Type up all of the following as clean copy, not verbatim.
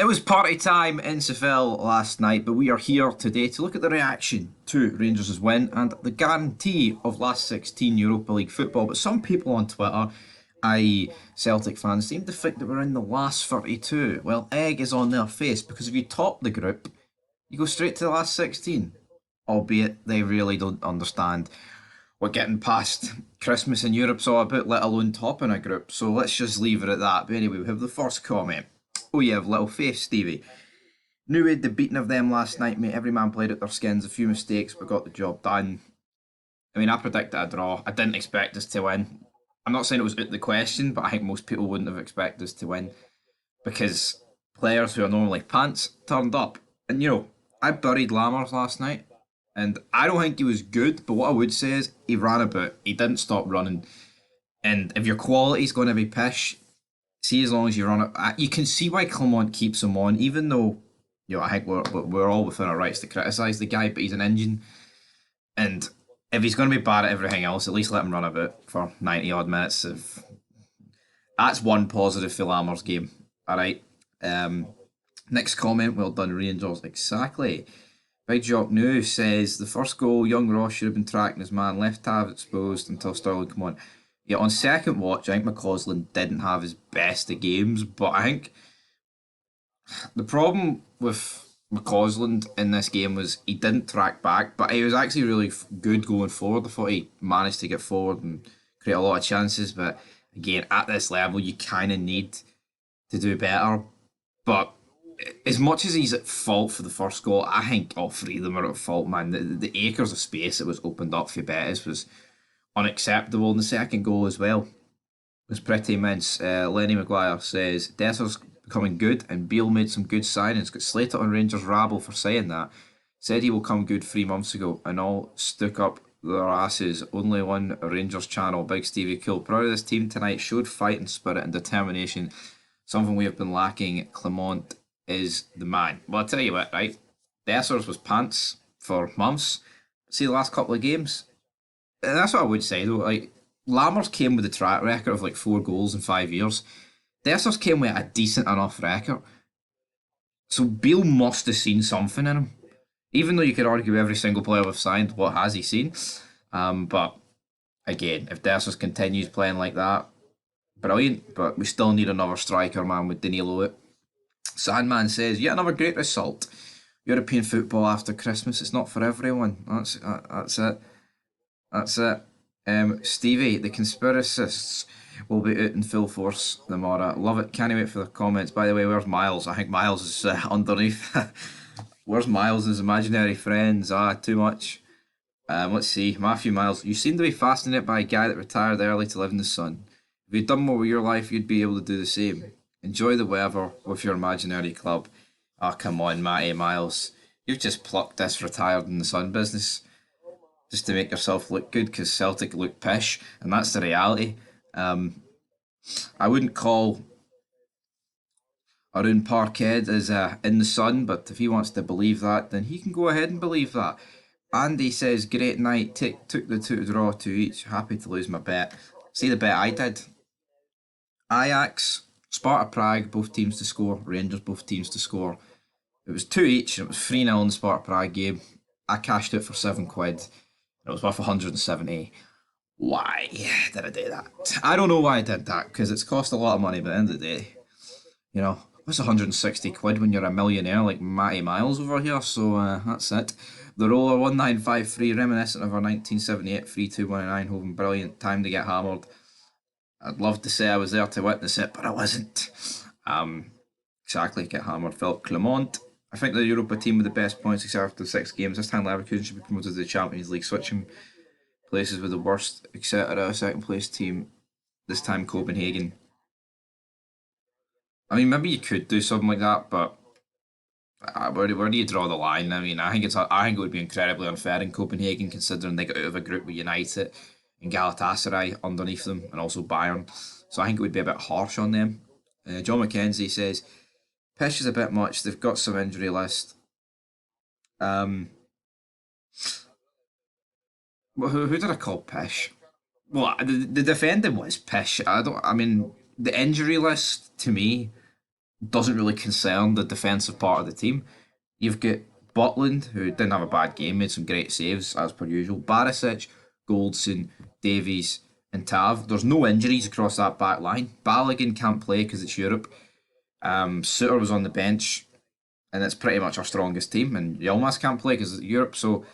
It was party time in Seville last night, but we are here today to look at the reaction to Rangers' win and the guarantee of last 16 Europa League football. But some people on Twitter, i.e., Celtic fans, seem to think that we're in the last 32. Well, egg is on their face because if you top the group, you go straight to the last 16. Albeit they really don't understand what getting past Christmas in Europe's all about, let alone topping a group. So let's just leave it at that. But anyway, we have the first comment. Oh, you have little faith, Stevie. Knew we'd the beating of them last night, mate. Every man played at their skins, a few mistakes, but got the job done. I mean, I predicted a draw. I didn't expect us to win. I'm not saying it was out of the question, but I think most people wouldn't have expected us to win because players who are normally pants turned up. And I buried Lammers last night, and I don't think he was good, but what I would say is he ran about. He didn't stop running. And if your quality's going to be pish, see, as long as you run it, you can see why Clement keeps him on, even though I think we're all within our rights to criticise the guy, but he's an engine, and if he's going to be bad at everything else, at least let him run a bit for 90 odd minutes. That's one positive for Lammers' game. All right. Next comment. Well done, Rangers. Exactly. Big Jock New says the first goal, young Ross should have been tracking his man, left half exposed until Sterling come on. Yeah, on second watch, I think McCausland didn't have his best of games, but I think the problem with McCausland in this game was he didn't track back, but he was actually really good going forward. I thought he managed to get forward and create a lot of chances, but again, at this level, you kind of need to do better. But as much as he's at fault for the first goal, I think all three of them are at fault, man. The acres of space that was opened up for Betis was unacceptable. And the second goal as well was pretty immense. Lenny Maguire says Desser's becoming good, and Beale made some good signings. Got slated on Rangers rabble for saying that. Said he will come good 3 months ago, and all stuck up their asses. Only one Rangers channel. Big Stevie cool. Proud of this team tonight. Showed fighting spirit and determination. Something we have been lacking. Clement is the man. Well, I'll tell you what, right? Dessers was pants for months. See the last couple of games? And that's what I would say though. Like Lammers came with a track record of like 4 goals in 5 years. Dessers came with a decent enough record. So Beale must have seen something in him. Even though you could argue every single player we've signed, what has he seen? But again, if Dessers continues playing like that, brilliant. But we still need another striker, man, with Danilo it. Sandman says, yet another great result. European football after Christmas, it's not for everyone. That's it. That's it. Stevie, the conspiracists will be out in full force tomorrow. Love it. Can't wait for the comments. By the way, where's Miles? I think Miles is underneath. Where's Miles and his imaginary friends? Too much. Let's see. Matthew Miles, you seem to be fascinated by a guy that retired early to live in the sun. If you'd done more with your life, you'd be able to do the same. Enjoy the weather with your imaginary club. Come on, Matty Miles. You've just plucked this retired in the sun business just to make yourself look good because Celtic look pish, and that's the reality. I wouldn't call Arun Parkhead as in the sun, but if he wants to believe that, then he can go ahead and believe that. Andy says, great night, took the two to draw 2 each. Happy to lose my bet. See the bet I did? Ajax, Sparta Prague, both teams to score. Rangers, both teams to score. It was 2 each, and it was 3-0 in the Sparta Prague game. I cashed it for £7. It was worth 170. Why did I do that? I don't know why I did that, because it's cost a lot of money, but at the end of the day, what's 160 quid when you're a millionaire like Matty Miles over here? So that's it. The roller 1953, reminiscent of our 1978 3-2-1-9 home. Brilliant time to get hammered. I'd love to say I was there to witness it, but I wasn't. Exactly, get hammered. Philip Clement. I think the Europa team with the best points except after 6 games. This time Leverkusen should be promoted to the Champions League, switching places with the worst, etc. Second place team, this time Copenhagen. I mean, maybe you could do something like that, but where do you draw the line? I mean, I think it would be incredibly unfair in Copenhagen considering they got out of a group with United and Galatasaray underneath them, and also Bayern. So I think it would be a bit harsh on them. John McKenzie says, Pish is a bit much. They've got some injury list. Who did I call Pish? Well, the defending was Pish. I mean, the injury list to me doesn't really concern the defensive part of the team. You've got Butland, who didn't have a bad game, made some great saves as per usual. Barisic, Goldson, Davies, and Tav. There's no injuries across that back line. Balogun can't play because it's Europe. Suter was on the bench, and it's pretty much our strongest team. And Yilmaz can't play because it's Europe. So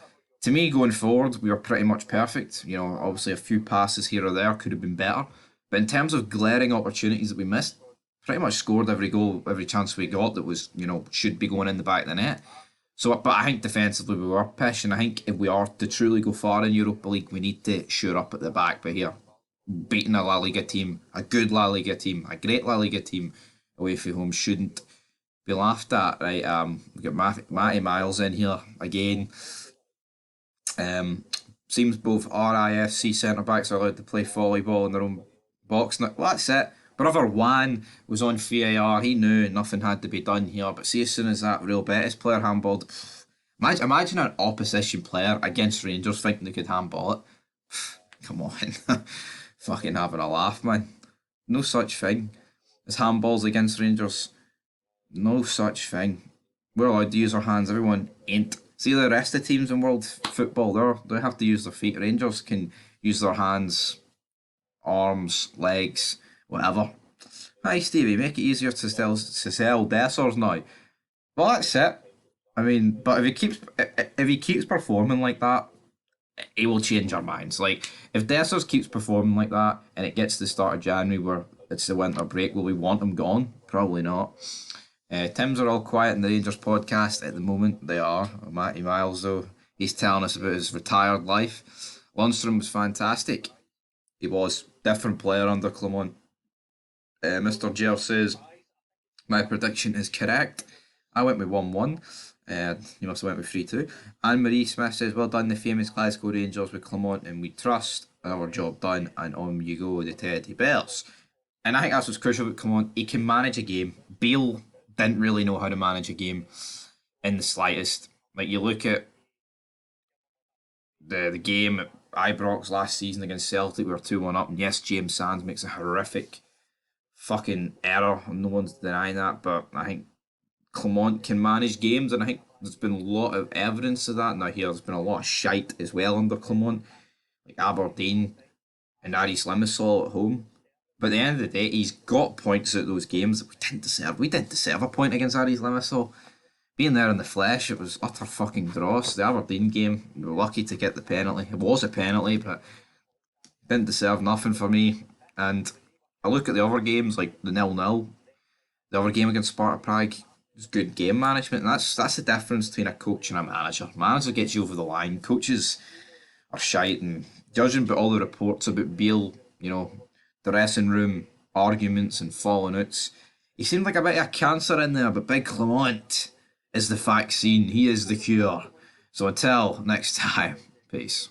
to me, going forward, we were pretty much perfect. Obviously a few passes here or there could have been better. But in terms of glaring opportunities that we missed, pretty much scored every goal, every chance we got that was, should be going in the back of the net. So, but I think defensively we were pish, and I think if we are to truly go far in Europa League, we need to shore up at the back. But here, beating a La Liga team, a good La Liga team, a great La Liga team away from home shouldn't be laughed at, right? We've got Matty Miles in here again. Seems both RIFC centre backs are allowed to play volleyball in their own box. Well, that's it. Brother Juan was on VAR. He knew nothing had to be done here. But see, as soon as that Real Betis player handballed, imagine an opposition player against Rangers thinking they could handball it. Come on. Fucking having a laugh, man. No such thing as handballs against Rangers. No such thing. We're allowed to use our hands. Everyone ain't. See, the rest of the teams in world football, they have to use their feet. Rangers can use their hands, arms, legs, whatever. Hi Stevie, make it easier to sell Dessers now. Well, that's it. I mean, but if he keeps performing like that, he will change our minds. Like if Dessers keeps performing like that, and it gets to the start of January where it's the winter break, will we want him gone? Probably not. Tim's are all quiet in the Rangers podcast at the moment. They are. Matty Miles, though, he's telling us about his retired life. Lundstrom was fantastic. He was different player under Clement. Mr. Gel says, my prediction is correct. I went with 1-1. You must have went with 3-2. Anne-Marie Smith says, well done, the famous Glasgow Rangers with Clement, and we trust our job done, and on you go, the Teddy Bears. And I think that's what's crucial with Clement. He can manage a game. Bale didn't really know how to manage a game in the slightest. Like, you look at the game at Ibrox last season against Celtic, we were 2-1 up, and yes, James Sands makes a horrific fucking error, and no one's denying that, but I think Clement can manage games, and I think there's been a lot of evidence of that. Now here, there's been a lot of shite as well under Clement, like Aberdeen and Aris Limassol at home. But at the end of the day, he's got points out those games that we didn't deserve. We didn't deserve a point against Aris Limassol. Being there in the flesh, it was utter fucking dross. The Aberdeen game, we were lucky to get the penalty. It was a penalty, but didn't deserve nothing for me. And I look at the other games, like the 0-0, the other game against Sparta Prague, it was good game management. And that's the difference between a coach and a manager. Manager gets you over the line. Coaches are shite, and judging by all the reports about Beale, the dressing room arguments and falling outs, he seemed like a bit of a cancer in there, but Big Clement is the vaccine. He is the cure. So until next time, peace.